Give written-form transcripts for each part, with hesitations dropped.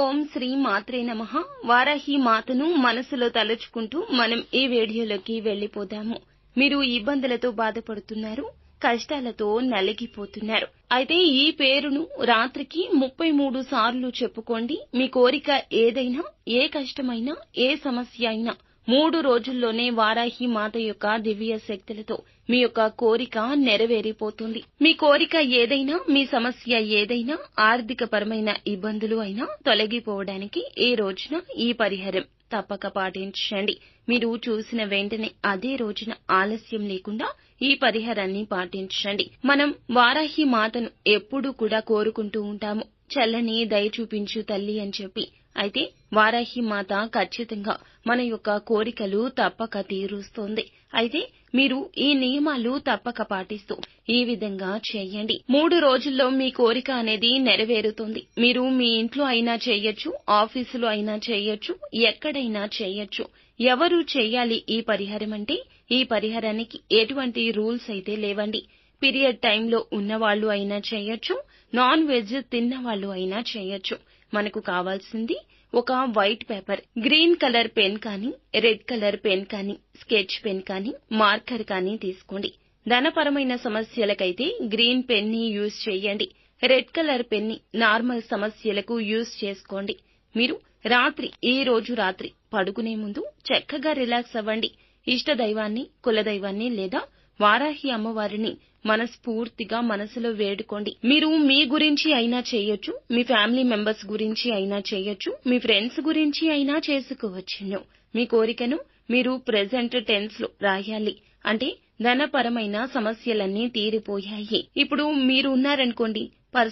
ఓం శ్రీ మాత్రే నమః. వారాహి మాతను మనసులో తలుచుకుంటూ మనం ఈ వీడియోలోకి వెళ్లిపోదాము. మీరు ఇబ్బందులతో బాధపడుతున్నారు, కష్టాలతో నలిగిపోతున్నారు. అయితే ఈ పేరును రాత్రికి 33 సార్లు చెప్పుకోండి. మీ కోరిక ఏదైనా, ఏ కష్టమైనా, ఏ సమస్య అయినా 3 రోజుల్లోనే వారాహి మాత యొక్క దివ్య శక్తులతో మీ యొక్క కోరిక నెరవేరిపోతుంది. మీ కోరిక ఏదైనా, మీ సమస్య ఏదైనా, ఆర్థిక పరమైన ఇబ్బందులు అయినా తొలగిపోవడానికి ఈ రోజున ఈ పరిహారం తప్పక పాటించండి. మీరు చూసిన వెంటనే అదే రోజున ఆలస్యం లేకుండా ఈ పరిహారాన్ని పాటించండి. మనం వారాహి మాతను ఎప్పుడూ కూడా కోరుకుంటూ ఉంటాము, చల్లని దయ చూపించు తల్లి అని చెప్పి. అయితే వారాహి మాత ఖచ్చితంగా మన యొక్క కోరికలు తప్పక తీరుస్తుంది. అయితే మీరు ఈ నియమాలు తప్పక పాటిస్తూ ఈ విధంగా చేయండి. 3 రోజుల్లో మీ కోరిక అనేది నెరవేరుతుంది. మీరు మీ ఇంట్లో అయినా చేయొచ్చు, ఆఫీసులో అయినా చేయొచ్చు, ఎక్కడైనా చేయొచ్చు. ఎవరు చేయాలి ఈ పరిహారం అంటే, ఈ పరిహారానికి ఎటువంటి రూల్స్ అయితే లేవండి. పీరియడ్ టైంలో ఉన్నవాళ్లు అయినా చేయొచ్చు, నాన్ వెజ్ తిన్న వాళ్ళు అయినా చేయొచ్చు. మనకు కావాల్సింది ఒక white paper, green colour pen కానీ, రెడ్ కలర్ పెన్ కానీ, స్కెచ్ పెన్ కానీ, మార్కర్ కానీ తీసుకోండి. ధనపరమైన సమస్యలకైతే గ్రీన్ పెన్ ని యూజ్ చేయండి. రెడ్ కలర్ పెన్ ని నార్మల్ సమస్యలకు యూజ్ చేసుకోండి. మీరు ఈ రోజు రాత్రి పడుకునే ముందు చక్కగా రిలాక్స్ అవ్వండి. ఇష్ట దైవాన్ని, కులదైవాన్ని లేదా వారాహి అమ్మవారిని మనస్ఫూర్తిగా మనసులో వేడుకోండి. మీరు మీ గురించి అయినా చేయొచ్చు, మీ ఫ్యామిలీ మెంబర్స్ గురించి అయినా చేయొచ్చు, మీ ఫ్రెండ్స్ గురించి అయినా చేసుకోవచ్చును. మీ కోరికను మీరు ప్రెజెంట్ టెన్స్ లో రాయాలి. అంటే ధనపరమైన సమస్యలన్నీ తీరిపోయాయి. ఇప్పుడు మీరు ఉన్నారనుకోండి,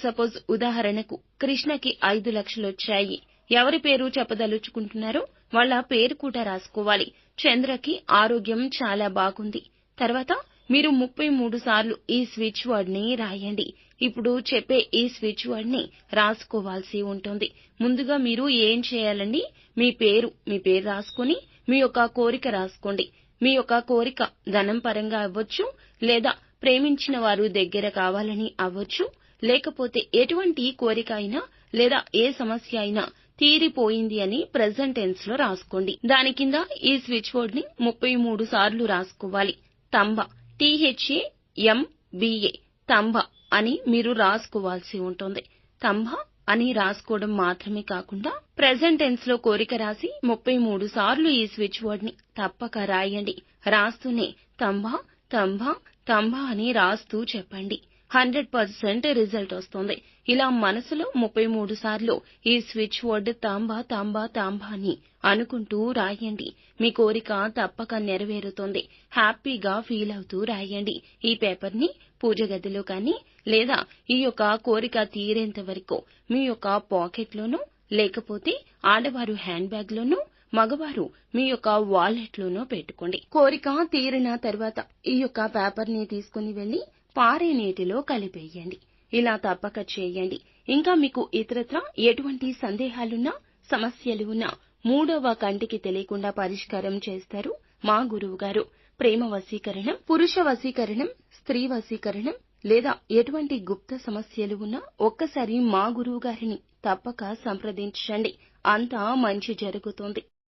సపోజ్ ఉదాహరణకు కృష్ణకి 5 లక్షలు వచ్చాయి. ఎవరి పేరు చెప్పదలుచుకుంటున్నారో వాళ్ళ పేరు కూడా రాసుకోవాలి. చంద్రకి ఆరోగ్యం చాలా బాగుంది. తర్వాత మీరు 33 సార్లు ఈ స్విచ్ వర్డ్ ని రాయండి. ఇప్పుడు చెప్పే ఈ స్విచ్ వర్డ్ ని రాసుకోవాల్సి ఉంటుంది. ముందుగా మీరు ఏం చేయాలండి, మీ పేరు రాసుకొని మీ యొక్క కోరిక రాసుకోండి. మీ యొక్క కోరిక ధనం పరంగా అవ్వచ్చు, లేదా ప్రేమించిన వారు దగ్గర కావాలని అవ్వచ్చు, లేకపోతే ఎటువంటి కోరిక అయినా లేదా ఏ సమస్య అయినా తీరిపోయింది అని ప్రెజెంట్ టెన్స్ లో రాసుకోండి. దాని కింద ఈ స్విచ్ వర్డ్ ని 33 సార్లు రాసుకోవాలి. తంబ, THAMBA, తంబ అని మీరు రాసుకోవాల్సి ఉంటుంది. తంబ అని రాసుకోవడం మాత్రమే కాకుండా ప్రెజెంట్ టెన్స్ లో కోరిక రాసి 33 సార్లు ఈ స్విచ్ వర్డ్ ని తప్పక రాయండి. రాస్తూనే తంబ తంబ తంబ అని రాస్తూ చెప్పండి. 100% రిజల్ట్ వస్తుంది. ఇలా మనసులో 33 సార్లు ఈ స్విచ్ వర్డ్ తాంబా తాంబా తాంబా అని అనుకుంటూ రాయండి. మీ కోరిక తప్పక నెరవేరుతుంది. హ్యాపీగా ఫీల్ అవుతూ రాయండి. ఈ పేపర్ ని పూజ గదిలో కానీ, లేదా ఈ యొక్క కోరిక తీరేంత వరకు మీ యొక్క పాకెట్ లోనూ, లేకపోతే ఆడవారు హ్యాండ్ బ్యాగ్ లోనూ, మగవారు మీ యొక్క వాలెట్ లోనూ పెట్టుకోండి. కోరిక తీరిన తర్వాత ఈ యొక్క పేపర్ ని తీసుకుని వెళ్లి పారే నీటిలో కలిపేయండి. ఇలా తప్పక చేయండి. ఇంకా మీకు ఇతరత్రా ఎటువంటి సందేహాలున్నా, సమస్యలు ఉన్నా 3వ కంటికి తెలియకుండా పరిష్కారం చేస్తారు మా గురువు గారు. ప్రేమ వశీకరణం, పురుష వశీకరణం, స్త్రీ వశీకరణం, లేదా ఎటువంటి గుప్త సమస్యలు ఉన్నా ఒక్కసారి మా గురువు గారిని తప్పక సంప్రదించండి. అంతా మంచి జరుగుతుంది.